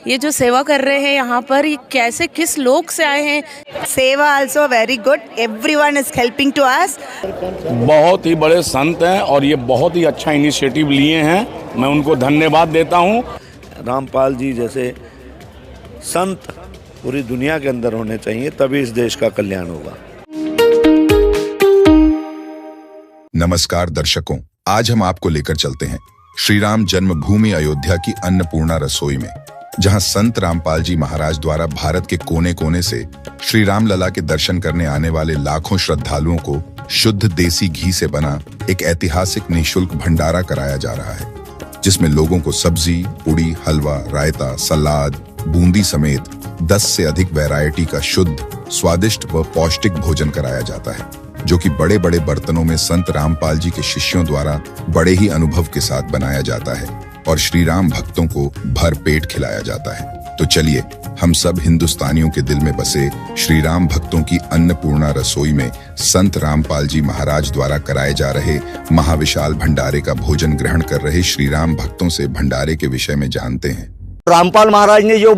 ये जो सेवा कर रहे हैं यहाँ पर, ये कैसे किस लोग से आए हैं? Seva also very good, everyone is helping to us. बहुत ही बड़े संत हैं और ये बहुत ही अच्छा इनिशिएटिव लिए हैं, मैं उनको धन्यवाद देता हूँ। रामपाल जी जैसे संत पूरी दुनिया के अंदर होने चाहिए, तभी इस देश का कल्याण होगा। नमस्कार दर्शकों, आज हम आपको लेकर चलते हैं श्री राम जन्मभूमि अयोध्या की अन्नपूर्णा रसोई में, जहां संत रामपाल जी महाराज द्वारा भारत के कोने कोने से श्री राम लला के दर्शन करने आने वाले लाखों श्रद्धालुओं को शुद्ध देसी घी से बना एक ऐतिहासिक निःशुल्क भंडारा कराया जा रहा है, जिसमें लोगों को सब्जी, पूड़ी, हलवा, रायता, सलाद, बूंदी समेत 10 से अधिक वैरायटी का शुद्ध, स्वादिष्ट व पौष्टिक भोजन कराया जाता है, जो कि बड़े बड़े बर्तनों में संत रामपाल जी के शिष्यों द्वारा बड़े ही अनुभव के साथ बनाया जाता है और श्री राम भक्तों को भर पेट खिलाया जाता है। तो चलिए हम सब हिंदुस्तानियों के दिल में बसे श्री राम भक्तों की अन्नपूर्णा रसोई में संत रामपाल जी महाराज द्वारा कराए जा रहे महाविशाल भंडारे का भोजन ग्रहण कर रहे श्री राम भक्तों से भंडारे के विषय में जानते हैं। रामपाल महाराज ने जो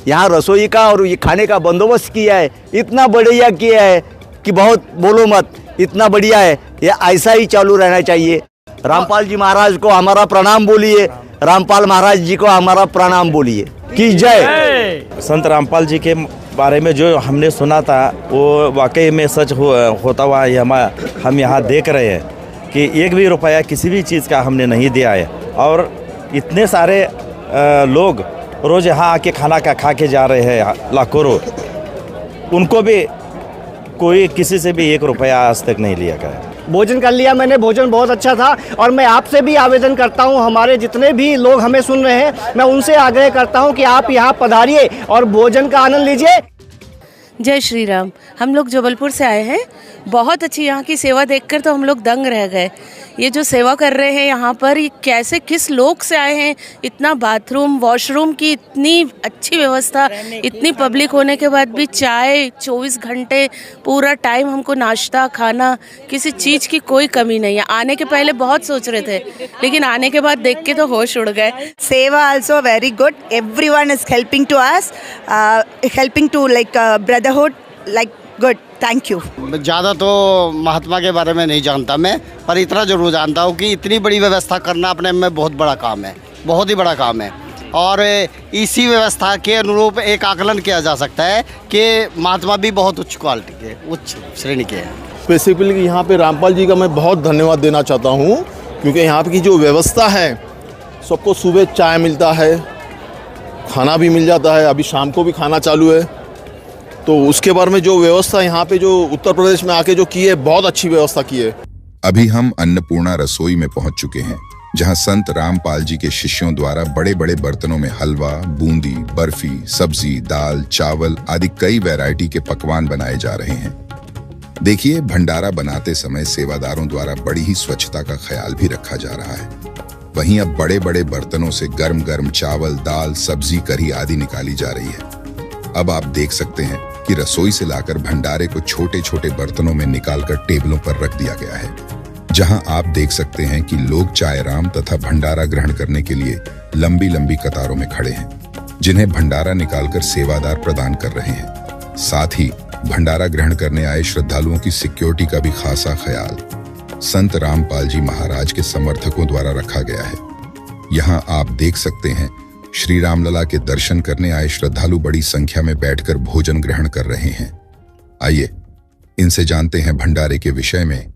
यहाँ रसोई का और ये खाने का बंदोबस्त किया है, इतना बढ़िया किया है कि बहुत बोलो मत, इतना बढ़िया है। ये ऐसा ही चालू रहना चाहिए। रामपाल जी महाराज को हमारा प्रणाम बोलिए, रामपाल महाराज जी को हमारा प्रणाम बोलिए। की जय। संत रामपाल जी के बारे में जो हमने सुना था वो वाकई में सच होता हुआ हम यहाँ देख रहे हैं कि एक भी रुपया किसी भी चीज़ का हमने नहीं दिया है और इतने सारे लोग रोज़ यहाँ आके खाना का खा के जा रहे हैं, लाखों लोग, उनको भी कोई किसी से भी 1 रुपया आज तक नहीं लिया गया। भोजन कर लिया मैंने, भोजन बहुत अच्छा था और मैं आपसे भी आवेदन करता हूं, हमारे जितने भी लोग हमें सुन रहे हैं, मैं उनसे आग्रह करता हूं कि आप यहां पधारिए और भोजन का आनंद लीजिए। जय श्री राम। हम लोग जबलपुर से आए हैं। बहुत अच्छी यहाँ की सेवा देखकर तो हम लोग दंग रह गए। ये जो सेवा कर रहे हैं यहाँ पर, ये कैसे किस लोग से आए हैं? इतना बाथरूम, वॉशरूम की इतनी अच्छी व्यवस्था, इतनी पब्लिक होने के बाद भी चाय 24 घंटे, पूरा टाइम हमको नाश्ता, खाना, किसी चीज़ की कोई कमी नहीं है। आने के पहले बहुत सोच रहे थे, लेकिन आने के बाद देख के तो होश उड़ गए। Seva also very good, everyone is helping to us, helping to like brotherhood, like good. Thank you. ज़्यादा तो महात्मा के बारे में नहीं जानता मैं, पर इतना जरूर जानता हूँ कि इतनी बड़ी व्यवस्था करना अपने में बहुत बड़ा काम है, बहुत ही बड़ा काम है। और इसी व्यवस्था के अनुरूप एक आकलन किया जा सकता है कि महात्मा भी बहुत उच्च क्वालिटी के, उच्च श्रेणी के हैं। स्पेसिफिकली यहाँ पे रामपाल जी का मैं बहुत धन्यवाद देना चाहता हूँ, क्योंकि यहाँ की जो व्यवस्था है, सबको सुबह चाय मिलता है, खाना भी मिल जाता है, अभी शाम को भी खाना चालू है। तो उसके बारे में जो व्यवस्था यहाँ पे जो उत्तर प्रदेश में आके जो की है, बहुत अच्छी व्यवस्था की है। अभी हम अन्नपूर्णा रसोई में पहुंच चुके हैं, जहां संत रामपाल जी के शिष्यों द्वारा बड़े बड़े बर्तनों में हलवा, बूंदी, बर्फी, सब्जी, दाल, चावल आदि कई वैरायटी के पकवान बनाए जा रहे हैं। देखिए, भंडारा बनाते समय सेवादारों द्वारा बड़ी ही स्वच्छता का ख्याल भी रखा जा रहा है। वहीं अब बड़े बड़े बर्तनों से गर्म गर्म चावल, दाल, सब्जी, करी आदि निकाली जा रही है। अब आप देख सकते हैं कि रसोई से लाकर भंडारे को छोटे छोटे बर्तनों में निकालकर टेबलों पर रख दिया गया है, जहां आप देख सकते हैं कि लोग चाय राम तथा भंडारा ग्रहण करने के लिए लंबी लंबी कतारों में खड़े हैं, जिन्हें भंडारा निकालकर सेवादार प्रदान कर रहे हैं। साथ ही भंडारा ग्रहण करने आए श्रद्धालुओं की सिक्योरिटी का भी खासा ख्याल संत रामपाल जी महाराज के समर्थकों द्वारा रखा गया है। यहाँ आप देख सकते हैं श्री रामलला के दर्शन करने आए श्रद्धालु बड़ी संख्या में बैठकर भोजन ग्रहण कर रहे हैं। आइए इनसे जानते हैं भंडारे के विषय में।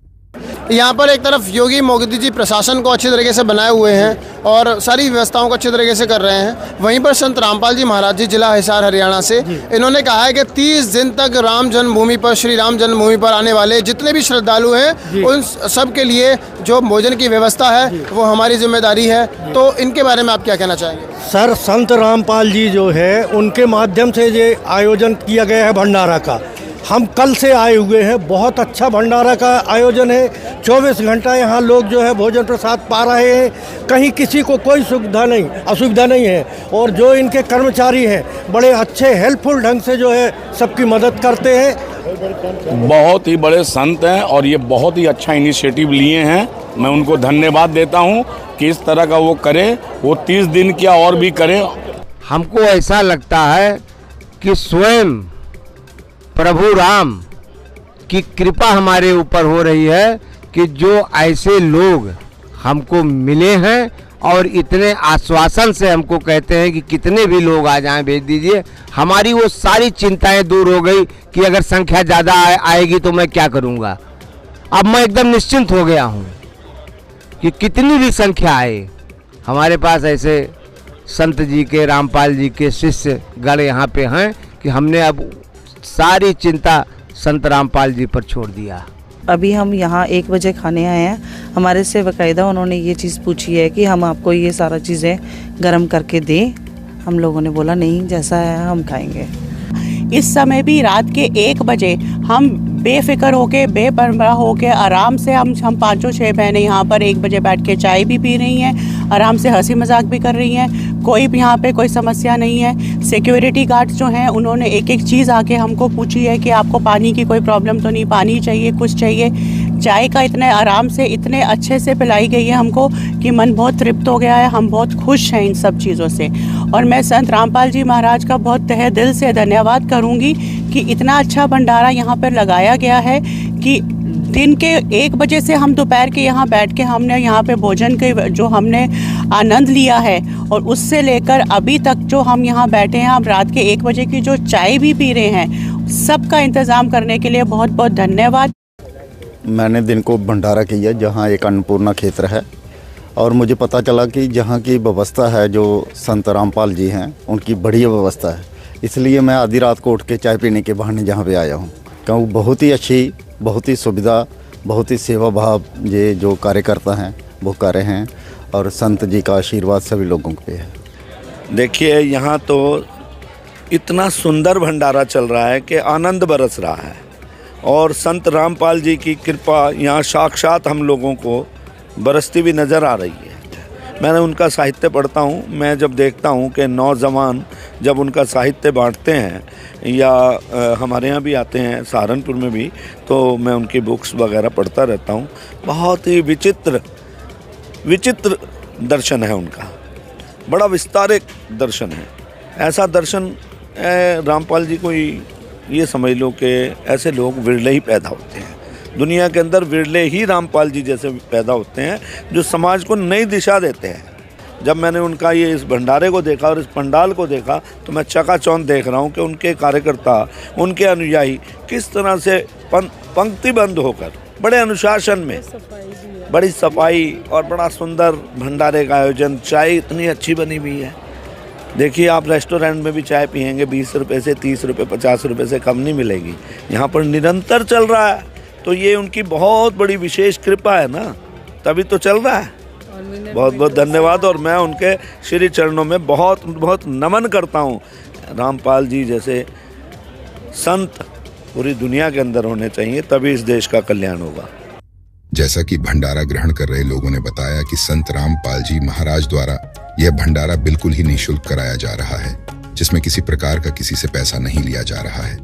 यहाँ पर एक तरफ योगी मोदी जी प्रशासन को अच्छी तरीके से बनाए हुए हैं और सारी व्यवस्थाओं को अच्छी तरीके से कर रहे हैं। वहीं पर संत रामपाल जी महाराज जी जिला हिसार हरियाणा से, इन्होंने कहा है कि 30 दिन तक राम जन्मभूमि पर, श्री राम जन्मभूमि पर आने वाले जितने भी श्रद्धालु हैं, उन सब के लिए जो भोजन की व्यवस्था है वो हमारी जिम्मेदारी है। तो इनके बारे में आप क्या कहना चाहेंगे? सर, संत रामपाल जी जो है उनके माध्यम से ये आयोजन किया गया है भंडारा का। हम कल से आए हुए हैं, बहुत अच्छा भंडारा का आयोजन है। 24 घंटा यहाँ लोग जो है भोजन प्रसाद पा रहे हैं, कहीं किसी को कोई असुविधा नहीं है। और जो इनके कर्मचारी हैं बड़े अच्छे हेल्पफुल ढंग से जो है सबकी मदद करते हैं। बहुत ही बड़े संत हैं और ये बहुत ही अच्छा इनिशिएटिव लिए हैं, मैं उनको धन्यवाद देता हूँ कि इस तरह का वो करें। वो 30 दिन क्या और भी करें। हमको ऐसा लगता है कि स्वयं प्रभु राम की कृपा हमारे ऊपर हो रही है कि जो ऐसे लोग हमको मिले हैं और इतने आश्वासन से हमको कहते हैं कि कितने भी लोग आ जाएं भेज दीजिए। हमारी वो सारी चिंताएं दूर हो गई कि अगर संख्या ज़्यादा आएगी तो मैं क्या करूँगा। अब मैं एकदम निश्चिंत हो गया हूँ कि कितनी भी संख्या आए, हमारे पास ऐसे संत जी के, रामपाल जी के शिष्य गण यहाँ पे हैं कि हमने अब सारी चिंता संत रामपाल जी पर छोड़ दिया। अभी हम यहाँ 1 बजे खाने आए हैं। हमारे से बाकायदा उन्होंने ये चीज़ पूछी है कि हम आपको ये सारा चीज़ें गर्म करके दें। हम लोगों ने बोला नहीं, जैसा है हम खाएंगे। इस समय भी रात के 1 बजे हम बेफिक्र होके, बेपरवाह होके आराम से हम 5-6 बहनें यहाँ पर 1 बजे बैठ के चाय भी पी रही हैं, आराम से हंसी मजाक भी कर रही हैं। कोई भी यहाँ पे कोई समस्या नहीं है। सिक्योरिटी गार्ड्स जो हैं उन्होंने एक एक चीज़ आके हमको पूछी है कि आपको पानी की कोई प्रॉब्लम तो नहीं, पानी चाहिए, कुछ चाहिए। चाय का इतने आराम से, इतने अच्छे से पिलाई गई है हमको कि मन बहुत तृप्त हो गया है। हम बहुत खुश हैं इन सब चीज़ों से। और मैं संत रामपाल जी महाराज का बहुत तहे दिल से धन्यवाद करूँगी कि इतना अच्छा भंडारा यहाँ पर लगाया गया है कि दिन के 1 बजे से हम दोपहर के यहाँ बैठ के हमने यहाँ पे भोजन के जो हमने आनंद लिया है, और उससे लेकर अभी तक जो हम यहाँ बैठे हैं, हम रात के 1 बजे की जो चाय भी पी रहे हैं, सबका इंतज़ाम करने के लिए बहुत बहुत धन्यवाद। मैंने दिन को भंडारा किया जहाँ एक अन्नपूर्णा क्षेत्र है, और मुझे पता चला कि जहाँ की व्यवस्था है, जो संत रामपाल जी हैं उनकी बढ़िया व्यवस्था है। इसलिए मैं आधी रात को उठ के चाय पीने के बहाने जहाँ पे आया हूँ, क्योंकि बहुत ही अच्छी, बहुत ही सुविधा, बहुत ही सेवा भाव ये जो कार्यकर्ता हैं वो कर रहे हैं, और संत जी का आशीर्वाद सभी लोगों पे है। देखिए यहाँ तो इतना सुंदर भंडारा चल रहा है कि आनंद बरस रहा है, और संत रामपाल जी की कृपा यहाँ साक्षात हम लोगों को बरसती भी नज़र आ रही है। मैंने उनका साहित्य पढ़ता हूँ, मैं जब देखता हूँ कि नौजवान जब उनका साहित्य बांटते हैं, या हमारे यहाँ भी आते हैं, सहारनपुर में भी, तो मैं उनकी बुक्स वगैरह पढ़ता रहता हूँ। बहुत ही विचित्र दर्शन है उनका, बड़ा विस्तारित दर्शन है। ऐसा दर्शन रामपाल जी को ये समझ लो कि ऐसे लोग विरले ही पैदा होते हैं दुनिया के अंदर, विरले ही रामपाल जी जैसे पैदा होते हैं जो समाज को नई दिशा देते हैं। जब मैंने उनका ये इस भंडारे को देखा और इस पंडाल को देखा तो मैं चकाचौंध देख रहा हूँ कि उनके कार्यकर्ता, उनके अनुयायी किस तरह से पंक्तिबंद होकर बड़े अनुशासन में, बड़ी सफाई और बड़ा सुंदर भंडारे का आयोजन। चाय इतनी अच्छी बनी हुई है, देखिए आप रेस्टोरेंट में भी चाय पियेंगे 20 रुपये से 30 रुपये 50 रुपये से कम नहीं मिलेगी, यहाँ पर निरंतर चल रहा है। तो ये उनकी बहुत बड़ी विशेष कृपा है ना, तभी तो चल रहा है। बहुत बहुत धन्यवाद, और मैं उनके श्री चरणों में बहुत बहुत नमन करता हूँ। रामपाल जी जैसे संत पूरी दुनिया के अंदर होने चाहिए, तभी इस देश का कल्याण होगा। जैसा कि भंडारा ग्रहण कर रहे लोगों ने बताया कि संत रामपाल जी महाराज द्वारा यह भंडारा बिल्कुल ही निःशुल्क कराया जा रहा है, जिसमें किसी प्रकार का किसी से पैसा नहीं लिया जा रहा है।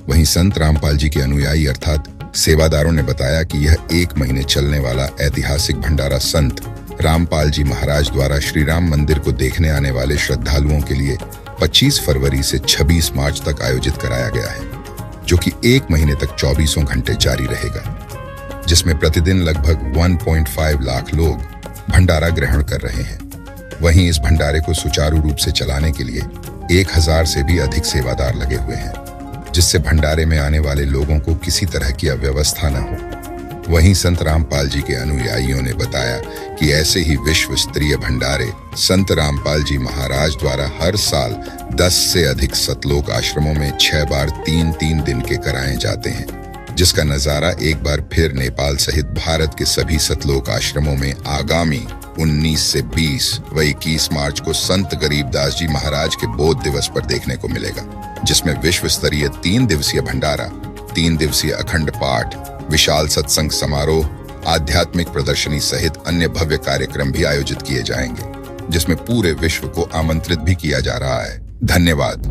वहीं संत रामपाल जी के अनुयायी अर्थात सेवादारों ने बताया कि यह 1 महीने चलने वाला ऐतिहासिक भंडारा संत रामपाल जी महाराज द्वारा श्री राम मंदिर को देखने आने वाले श्रद्धालुओं के लिए 25 फरवरी से 26 मार्च तक आयोजित कराया गया है, जो कि 1 महीने तक 24 घंटे जारी रहेगा, जिसमें प्रतिदिन लगभग 1.5 लाख लोग भंडारा ग्रहण कर रहे हैं। वहीं इस भंडारे को सुचारू रूप से चलाने के लिए 1000 से भी अधिक सेवादार लगे हुए हैं, जिससे भंडारे में आने वाले लोगों को किसी तरह की अव्यवस्था न हो। वहीं संत रामपाल जी के अनुयायियों ने बताया कि ऐसे ही विश्व स्तरीय भंडारे संत रामपाल जी महाराज द्वारा हर साल 10 से अधिक सतलोक आश्रमों में 6 बार 3-3 दिन के कराए जाते हैं, जिसका नजारा एक बार फिर नेपाल सहित भारत के सभी सतलोक आश्रमों में आगामी 19 से 20 व 21 मार्च को संत गरीबदास जी महाराज के बोध दिवस पर देखने को मिलेगा, जिसमें विश्व स्तरीय 3 दिवसीय भंडारा, 3 दिवसीय अखंड पाठ, विशाल सत्संग समारोह, आध्यात्मिक प्रदर्शनी सहित अन्य भव्य कार्यक्रम भी आयोजित किए जाएंगे, जिसमें पूरे विश्व को आमंत्रित भी किया जा रहा है। धन्यवाद।